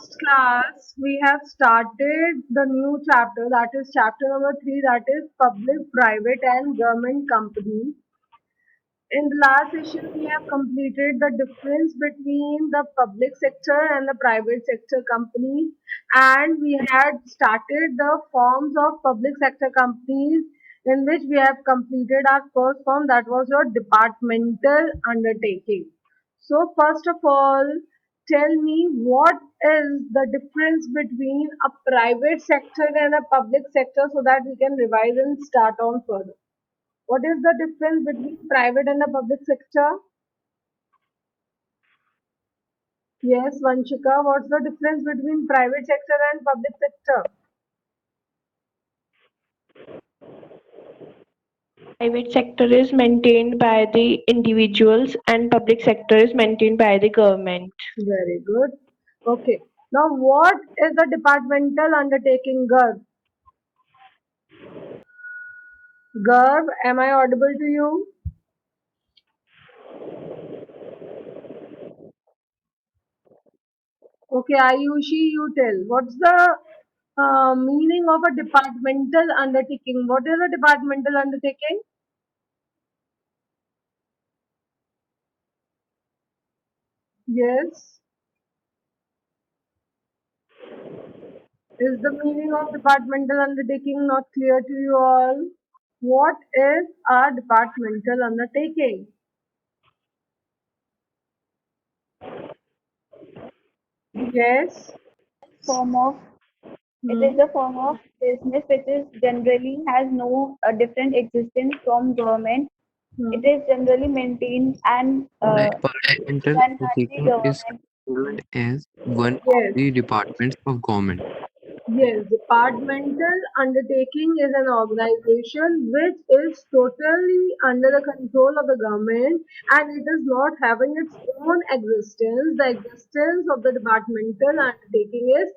last class, we have started the new chapter, that is chapter number 3, that is public, private, and government companies. In the last session, we have completed the difference between the public sector and the private sector companies, and we had started the forms of public sector companies, in which we have completed our first form, that was your departmental undertaking. So, first of all, tell me what is the difference between a private sector and a public sector so that we can revise and start on further. What is the difference between private and the public sector? Yes, Vanshika, what's the difference between private sector and public sector? Private sector is maintained by the individuals and public sector is maintained by the government. Very good. Okay. Now, what is the departmental undertaking, Garv? Garv, am I audible to you? Okay, Ayushi, you tell. What's the meaning of a departmental undertaking? What is a departmental undertaking? Yes. Is the meaning of departmental undertaking not clear to you all? What is a departmental undertaking? Yes. Form of it is Hmm. a form of business which is generally has no different existence from government. It Hmm. is generally maintained and The departmental run by the undertaking is government. controlled as one of Yes. the departments of government. Yes, departmental undertaking is an organization which is totally under the control of the government, and it is not having its own existence. The existence of the departmental undertaking is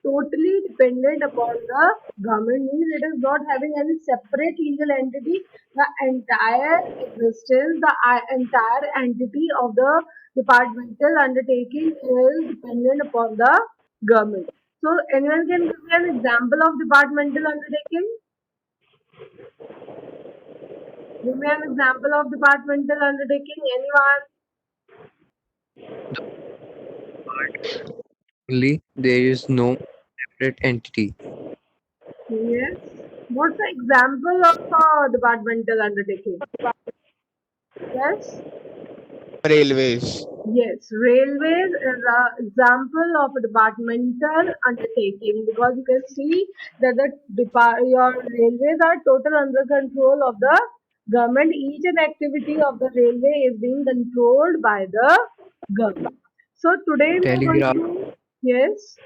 totally dependent upon the government, means it is not having any separate legal entity. The entire existence, the entire entity of the departmental undertaking is dependent upon the government. So anyone can give me an example of departmental undertaking? Give me an example of departmental undertaking. Anyone? Only there is no separate entity. Yes. What's the example of a departmental undertaking? Yes. Railways. Yes. Railways is an example of a departmental undertaking, because you can see that your railways are total under control of the government. Each and activity of the railway is being controlled by the government. So today we are going Telegraph. to, yes,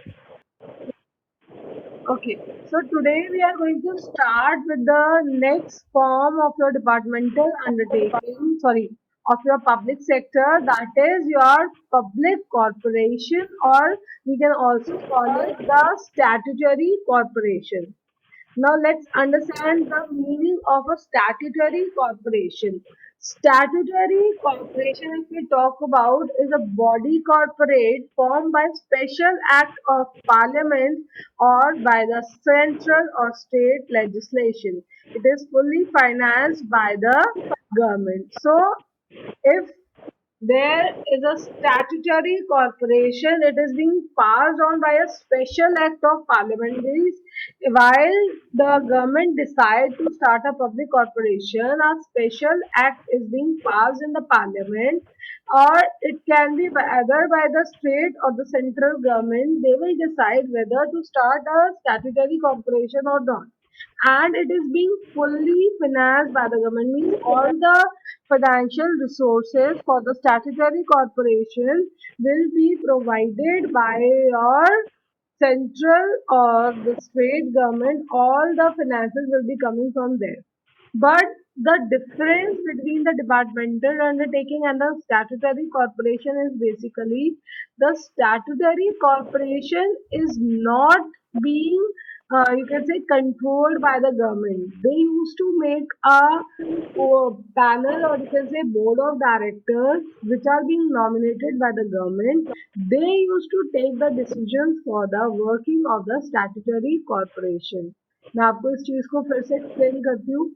okay. So today we are going to start with the next form of your departmental undertaking, sorry, of your public sector, that is your public corporation, or we can also call it the statutory corporation. Now let's understand the meaning of a statutory corporation. Statutory corporation, if we talk about, is a body corporate formed by special act of parliament or by the central or state legislation. It is fully financed by the government. So if there is a statutory corporation, it is being passed on by a special act of parliamentaries. While the government decide to start a public corporation, a special act is being passed in the parliament, or it can be either by the state or the central government. They will decide whether to start a statutory corporation or not, and it is being fully financed by the government, means all the financial resources for the statutory corporation will be provided by your central or the state government. All the finances will be coming from there. But the difference between the departmental undertaking and the statutory corporation is basically the statutory corporation is not being you can say controlled by the government. They used to make a panel, or you can say board of directors, which are being nominated by the government. They used to take the decisions for the working of the statutory corporation. मैं आपको इस चीज को फिर से explain करती हूँ.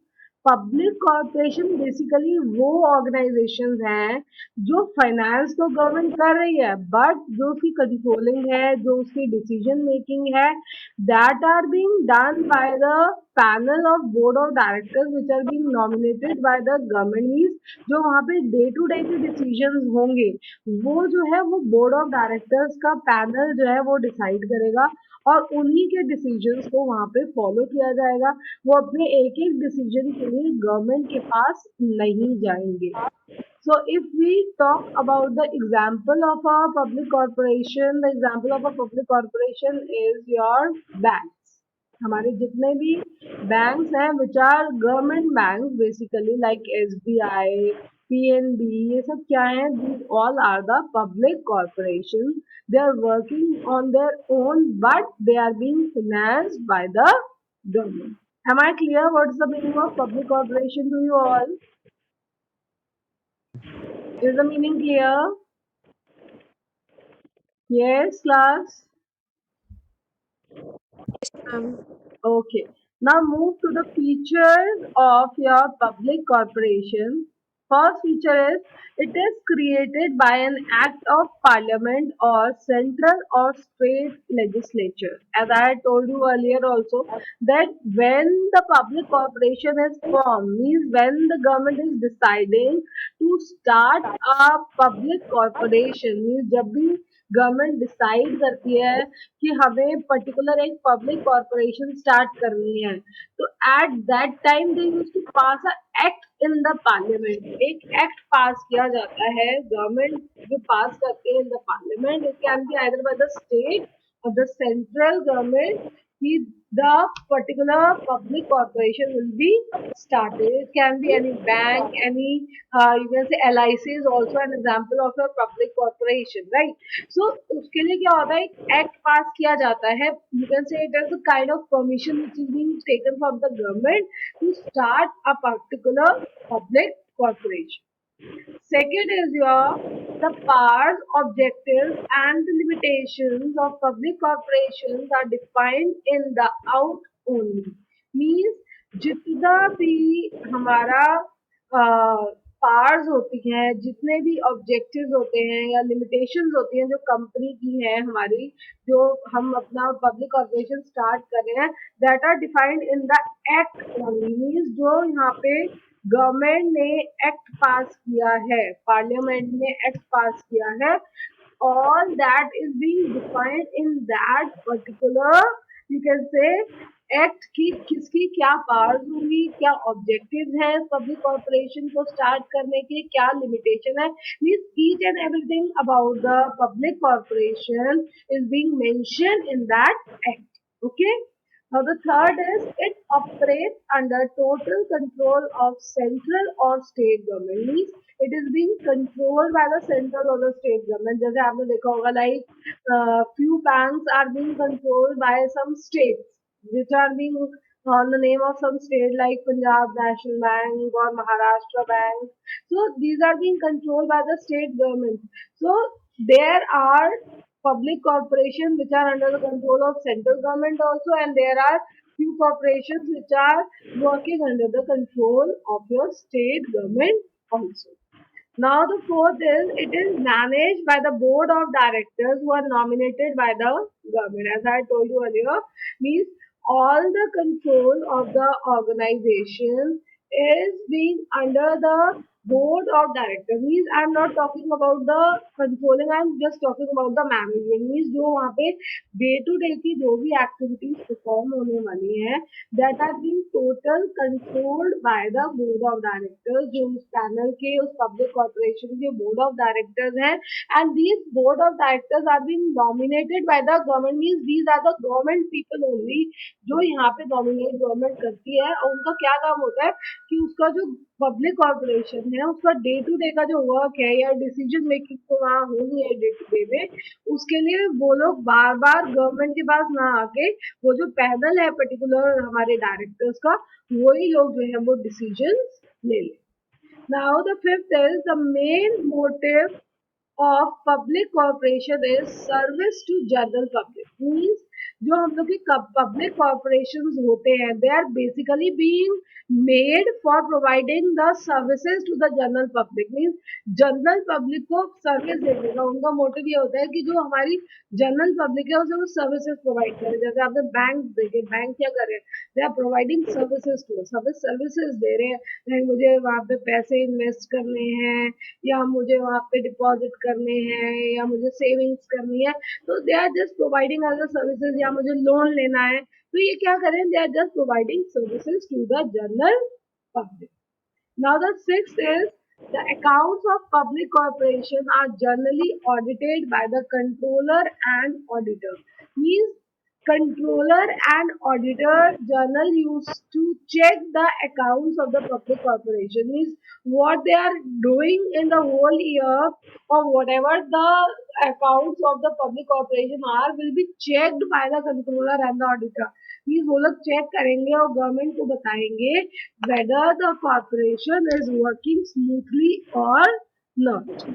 Public corporation basically वो ऑर्गेनाइजेशंस हैं जो फाइनेंस तो गवर्नमेंट कर रही है, बट जो उसकी कंट्रोलिंग है, जो उसकी डिसीजन मेकिंग है, that are being done by the panel of board of directors which are being nominated by the government. Means जो वहाँ पे डे टू डे के डिसीजंस होंगे, वो जो है वो बोर्ड ऑफ डायरेक्टर्स का पैनल जो है वो डिसाइड करेगा, और उन्हीं के डिसीजंस को वहाँ पे फॉलो किया जाएगा. वो अपने एक एक डिसीजन के लिए गवर्नमेंट के पास नहीं जाएंगे. So if we talk about the example of a public corporation, the example of a public corporation is your banks. हमारे जितने भी banks हैं which are government banks basically like SBI, PNB, ये सब क्या हैं? These all are the public corporations. They are working on their own, but they are being financed by the government. Am I clear? What is the meaning of public corporation to you all? Is the meaning clear? Yes, class? Okay. Now move to the features of your public corporation. First feature is it is created by an act of parliament or central or state legislature. As I had told you earlier also, that when the public corporation is formed, means when the government is deciding to start a public corporation, means जब भी government decide करती है कि हमें particular एक public corporation start करनी है, तो at that time they used to pass a act in the parliament. एक एक्ट पास किया जाता है, गवर्नमेंट जो पास करते हैं in the parliament. It can be either by the state or the central government. The particular public corporation will be started. It can be any bank, any you can say LIC is also an example of a public corporation, right? So उसके लिए क्या होता है, एक act पास किया जाता है. You can say it is a kind of permission which is being taken from the government to start a particular public corporation. Second is the powers, objectives, and the limitations of public corporations are defined in the out only. Means जितना भी हमारा powers होती हैं, जितने भी objectives होते हैं या लिमिटेशंस होती हैं जो कंपनी की है हमारी, जो हम अपना पब्लिक कॉर्पोरेशन स्टार्ट कर रहे हैं, that are defined in the act only. Means जो यहाँ पे गवर्नमेंट ने एक्ट पास किया है, पार्लियामेंट ने एक्ट पास किया है, all that is being defined in that particular, you can say, act की किसकी क्या पावर्स होंगी, क्या ऑब्जेक्टिव्स हैं पब्लिक कॉर्पोरेशन को स्टार्ट करने के, क्या लिमिटेशन है. Means each and everything about the public corporation is being mentioned in that act. Okay. Now the third is it operates under total control of central or state government. Means it is being controlled by the central or the state government. जैसे आपने देखा होगा like few banks are being controlled by some states which are being on the name of some state like Punjab National Bank or Maharashtra Bank. So these are being controlled by the state government. So there are public corporations which are under the control of central government also, and there are few corporations which are working under the control of your state government also. Now the fourth is it is managed by the board of directors who are nominated by the government. As I told you earlier, means all the control of the organization is being under the board of directors. Means I am not talking about the controlling, I am just talking about the management. Means जो वहाँ पे day to day की जो भी activities perform होने वाली हैं, that are being total controlled by the board of directors, जो उस पैनल के, उस पब्लिक कॉर्पोरेशन के बोर्ड ऑफ डायरेक्टर्स हैं. And these board of directors are being nominated by the government. Means these are the government people only जो यहाँ पे nominate government करती है, और उनका क्या काम होता है कि उसका जो पब्लिक कॉर्पोरेशन है उसका डे टू डे का जो वर्क है या डिसीजन मेकिंग तो वहाँ होनी है डे टू डे में, उसके लिए वो लोग बार बार गवर्नमेंट के पास ना आके वो जो पैनल है पर्टिकुलर हमारे डायरेक्टर्स का, वही लोग जो है वो डिसीजन ले ले। Now the fifth is the main motive of public corporation is service to general public, means जो हम लोग की पब्लिक कॉर्पोरेशन होते हैं they are basically being made for providing the services to the general public, means general public को service देने का उनका मोटिव ये होता है कि जो हमारी जनरल पब्लिक है उसे वो सर्विसेज प्रोवाइड करें। जैसे आपने बैंक देखे, बैंक क्या कर रहे हैं, they are providing services to services दे रहे हैं, मुझे वहाँ पे पैसे इन्वेस्ट करने हैं या मुझे वहाँ पे डिपॉजिट करने हैं या मुझे सेविंग्स करनी है, तो they are just providing other services, या मुझे लोन लेना है तो ये क्या करें, they are just providing services to the general public. Now the sixth is the accounts of public corporation are generally audited by the controller and auditor, means controller and auditor general used to check the accounts of the public corporation, means what they are doing in the whole year or whatever the accounts of the public corporation are will be checked by the controller and the auditor, means वो लोग check करेंगे और government को बताएंगे whether the corporation is working smoothly or not.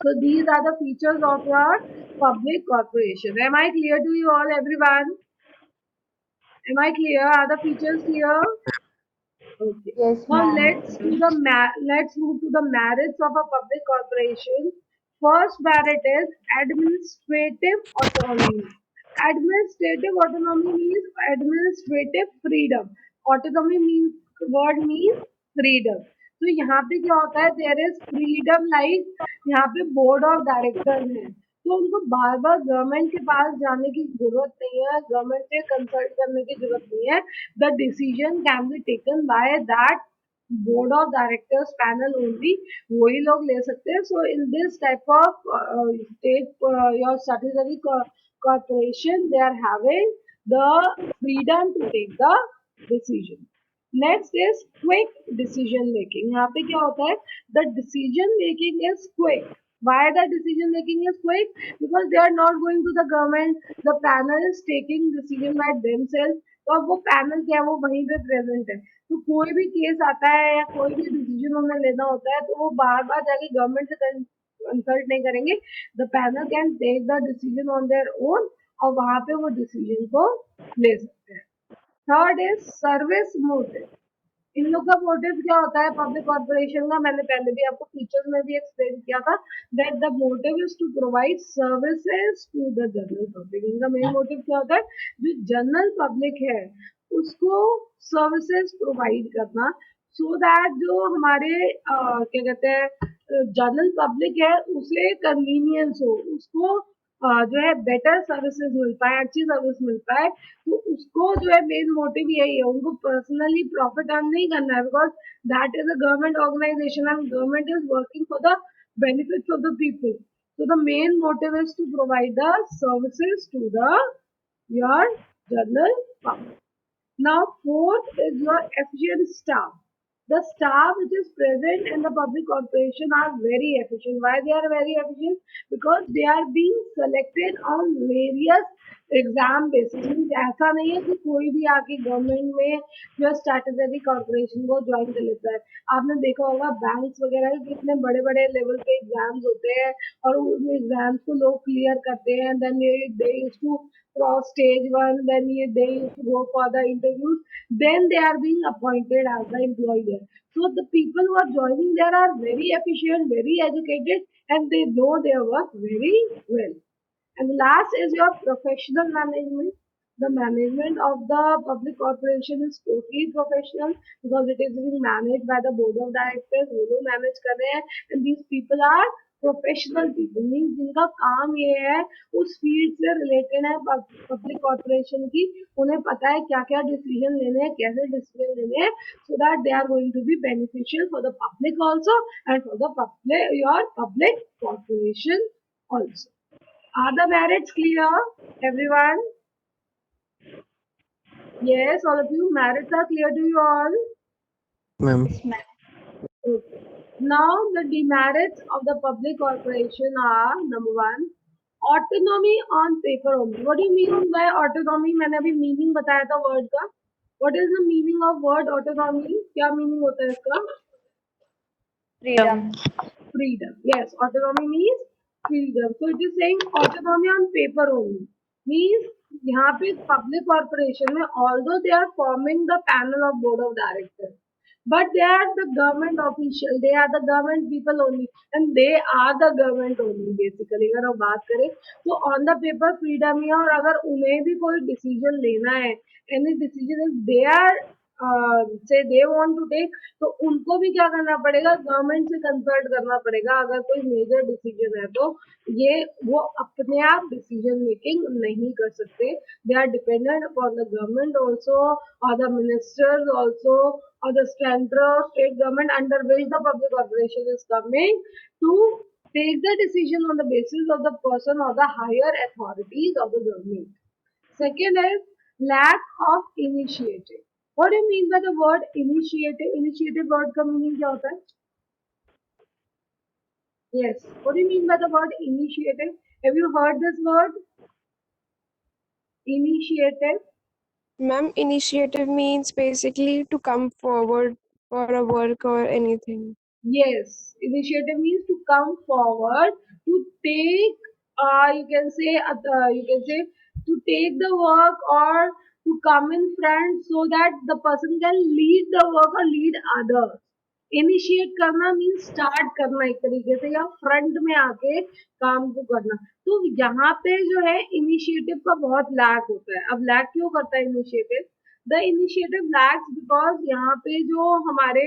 So these are the features of your public corporation. Am I clear to you all, everyone? Am I clear? Are the features clear? Okay. Yes, Now ma'am. let's move to the merits of a public corporation. First merit is administrative autonomy. Administrative autonomy means administrative freedom. Autonomy means word means freedom. तो यहाँ पे क्या होता है, there is freedom, like यहाँ पे board of directors है तो उनको बार बार गवर्नमेंट के पास जाने की जरूरत नहीं है, गवर्नमेंट से कंसल्ट करने की जरूरत नहीं है। The decision can be taken by that board of directors panel only, वही लोग ले सकते हैं। So in this type of state your statutory corporation they are having the freedom to take the decision. Next is quick decision making. यहाँ पे क्या होता है, the decision making is quick. Why the decision making is quick? Because they are not going to the government. The panel is taking decision by themselves. तो अब वो panel क्या है, वो वहीं पे प्रेजेंट है। तो कोई भी केस आता है या कोई भी डिसीजन उन्हें लेना होता है तो वो बार बार जाके गवर्नमेंट से कंसल्ट नहीं करेंगे। The panel can take the decision on their own और वहां पे वो डिसीजन को ले सकते हैं। Third is service motive. इन लोग का मोटिव क्या होता है पब्लिक कॉर्पोरेशन का, मैंने पहले भी आपको फीचर्स में भी एक्सप्लेन किया था, that the motive is to provide services to the general public. इनका मेन मोटिव क्या होता है, जो जनरल पब्लिक है उसको सर्विसेज प्रोवाइड करना, सो दैट जो हमारे क्या कहते हैं जनरल पब्लिक है उसे कन्वीनियंस हो, उसको जो है बेटर सर्विसेज मिल पाए, अच्छी सर्विस मिल पाए। तो उसको जो है मेन मोटिव यही है, उनको पर्सनली प्रॉफिट अर्न नहीं करना है, because that is a government organisation and government is working for the benefits of the people. So the main motive is to provide the services to the your general public. Now fourth is your efficient staff. The staff which is present in the public corporation are very efficient. Why they are very efficient? Because they are being selected on various exam basis. ऐसा नहीं है कि कोई भी आके government में जो statutory corporation को ज्वाइन कर लेता है। आपने देखा होगा बैंक्स वगैरह के कितने बड़े बड़े लेवल पे एग्जाम्स होते हैं और उन एग्जाम्स को लोग क्लियर करते हैं, then they used to cross stage 1, then they used to go for the interviews, then they are being appointed as the employee there. So the people who are joining there are very efficient, very educated, and they know their work very well. And last is your professional management. The management of the public corporation is totally professional because it is being managed by the board of directors, वो लोग manage कर रहे हैं, and these people are professional people, means जिनका काम ये है उस फील्ड से रिलेटेड है पब्लिक कॉर्पोरेशन की, उन्हें पता है क्या क्या डिसीजन लेने हैं, कैसे डिसीजन लेने हैं, so that they are going to be beneficial for the public also and for the public your public corporation also. Are the merits clear, everyone? Yes, all of you, merits are clear to you all? Ma'am. Yes, ma'am. Okay. Now, the demerits of the public corporation are number one, autonomy on paper only. What do you mean by autonomy? मैंने अभी meaning बताया था word का. What is the meaning of word autonomy? क्या meaning होता है इसका? Freedom. Freedom. Yes, autonomy means freedom. So it is saying autonomy on paper only. Means यहाँ पे public corporation में although they are forming the panel of board of directors, but they are the government official, they are the government people only, and they are the government only basically. अगर हम बात करें तो on the paper freedom है, और अगर उन्हें भी कोई decision लेना है, any decision is they are say they want to take, तो उनको भी क्या करना पड़ेगा, गवर्नमेंट से कंसल्ट करना पड़ेगा अगर कोई मेजर डिसीजन है तो. ये वो अपने आप डिसीजन मेकिंग नहीं कर सकते. They are dependent upon the government also, और the ministers also, or the central state government under which the public corporation is coming to take the decision on the basis of the person or the higher authorities of the government. Second is lack of initiative. What do you mean by the word initiative? Initiative word का meaning क्या होता है? Yes. What do you mean by the word initiative? Have you heard this word? Initiative. Ma'am, initiative means basically to come forward for a work or anything. Yes. Initiative means to come forward to take. You can say to take the work or to come in front so that the person can lead the work or lead others. Initiate करना means start करना एक तरीके से, या front में आके काम को करना. तो यहाँ पे जो है इनिशिएटिव का बहुत लैक होता है. अब लैक क्यों करता है initiative? The initiative lacks because यहाँ पे जो हमारे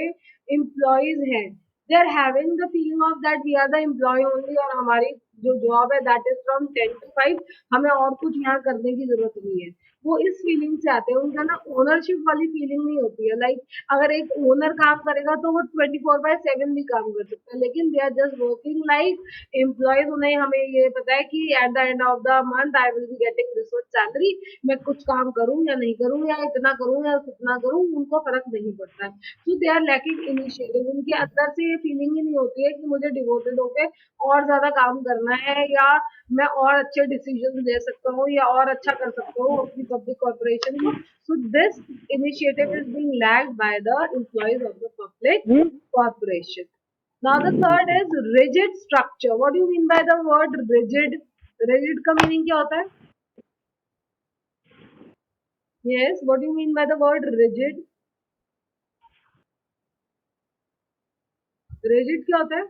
एम्प्लॉयज हैं, they are having the feeling of that we are the employee only, और हमारी जो जॉब है दैट इज फ्रॉम 10 to 5, हमें और कुछ यहाँ करने की जरूरत नहीं है. वो इस फीलिंग से आते हैं. उनका ना ओनरशिप वाली फीलिंग नहीं होती है. लाइक अगर एक ओनर काम करेगा तो वो 24/7 भी काम कर सकता है, लेकिन they are just working like employees. उन्हें हमें ये पता है कि at the end of the month I will be getting this much salary. मैं कुछ काम करूं या नहीं करूं, या इतना करूं या कितना करूं, उनको फर्क नहीं पड़ता है. सो दे आर लैकिंग इनिशिएटिव. उनके अंदर से ये फीलिंग ही नहीं होती है कि मुझे डिवोटेड होकर और ज्यादा काम करना है, या मैं और अच्छे डिसीजन ले सकता हूँ, या और अच्छा कर सकता हूँ अपनी पब्लिक कॉर्पोरेशन को. So this initiative is being lagged by the employees of the public corporation. Now the third is rigid structure. What do you mean by the word rigid? Rigid का meaning क्या होता है? Yes, what do you mean by the word rigid? Rigid क्या होता है?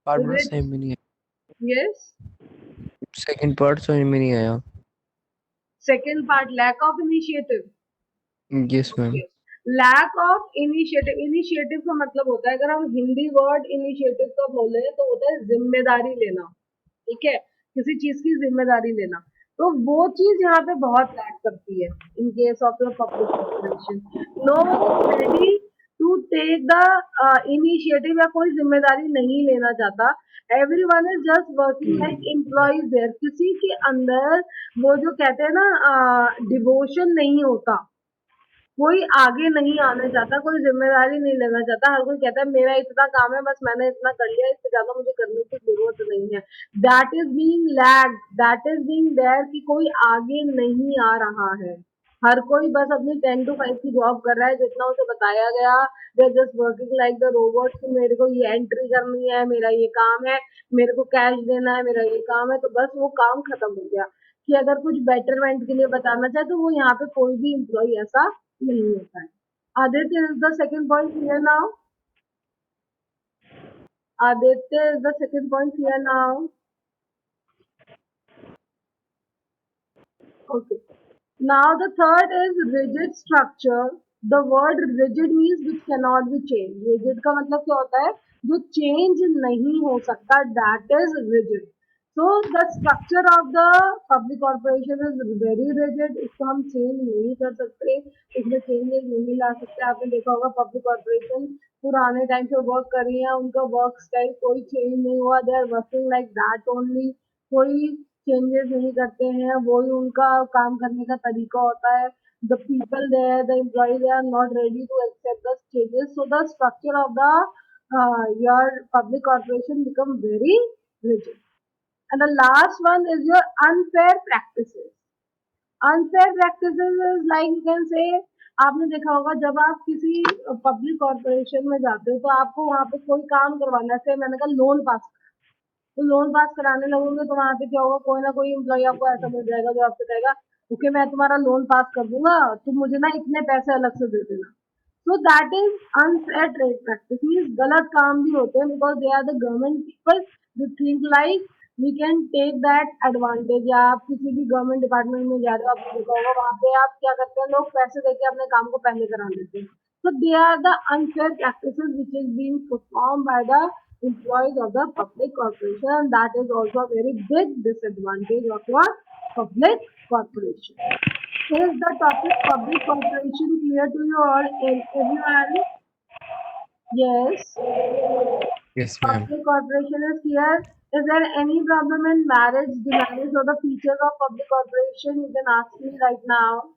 Part में Rigid. सही में नहीं Yes. सेकंड पार्ट समझ में नहीं आया. Second part, lack of initiative. Yes ma'am. Lack of initiative. Initiative का मतलब होता है, अगर हम हिंदी वर्ड इनिशिएटिव का बोले तो होता है जिम्मेदारी लेना. ठीक है, किसी चीज की जिम्मेदारी लेना. तो वो चीज यहाँ पे बहुत लैक करती है in case of the public corporation. No one is ready to take the initiative, या कोई जिम्मेदारी नहीं लेना चाहता. Everyone is just working like employees there. किसी के अंदर वो जो कहते हैं ना डिवोशन नहीं होता. कोई आगे नहीं आना चाहता, कोई जिम्मेदारी नहीं लेना चाहता. हर कोई कहता है मेरा इतना काम है, बस मैंने इतना कर लिया, इससे ज्यादा मुझे करने की जरूरत नहीं है. That is being lag, that is being there कि कोई आगे नहीं आ रहा है. हर कोई बस अपनी 10 to 5 की जॉब कर रहा है, जितना उसे बताया गया. They are just working like the robot कि मेरे को ये एंट्री करनी है, मेरा ये काम है, मेरे को कैश देना है, मेरा ये काम है. तो बस वो काम खत्म हो गया. कि अगर कुछ बेटरमेंट के लिए बताना चाहे तो वो यहाँ पे कोई भी एम्प्लॉय ऐसा नहीं होता है. Aditya, is the second point clear now? Aditya, is the second point clear now? Okay. Now the third is rigid structure. The word rigid means which cannot be changed. Rigid का मतलब क्या होता है? जो change नहीं हो सकता. That is rigid. So the structure of the public corporation is very rigid. इसको हम change नहीं कर सकते, इसमें changes नहीं ला सकते. आपने देखा होगा पब्लिक कॉर्पोरेशन पुराने टाइम से वर्क कर रही है, उनका वर्क स्टाइल कोई चेंज नहीं हुआ. They are working like that only. कोई चेंजेस नहीं करते हैं, वही उनका काम करने का तरीका होता है. the people there, the employees, they are not ready to accept the changes. So the structure of the your public corporation become very rigid. And the last one is your unfair practices. Unfair practices is like you can say आपने देखा होगा जब आप किसी public corporation में जाते हो तो आपको वहाँ पे कोई काम करवाना है मैंने कहा लोन पास तो लोन पास कराने लगोगे तो वहाँ पे क्या होगा कोई ना कोई एम्प्लॉय आपको ऐसा मिल जाएगा जो आपसे कहेगा ओके मैं तुम्हारा लोन पास कर दूंगा तुम मुझे ना इतने पैसे अलग से दे देना so that is unfair trade practice means गलत काम भी होते हैं because they are the government people जो think like we can take that advantage या आप किसी भी गवर्नमेंट डिपार्टमेंट में जा रहे हो आपको देखा होगा वहाँ पे आप क्या करते हैं लोग पैसे देके अपने काम को पहले करा लेते हैं so they are the unfair practices which is being performed by the employees of the public corporation and that is also a very big disadvantage of your public corporation. Is the topic public corporation clear to you all everyone? Yes. Yes, ma'am. Public corporation is clear. Is there any problem in marriage, demerits or the features of public corporation? You can ask me right now.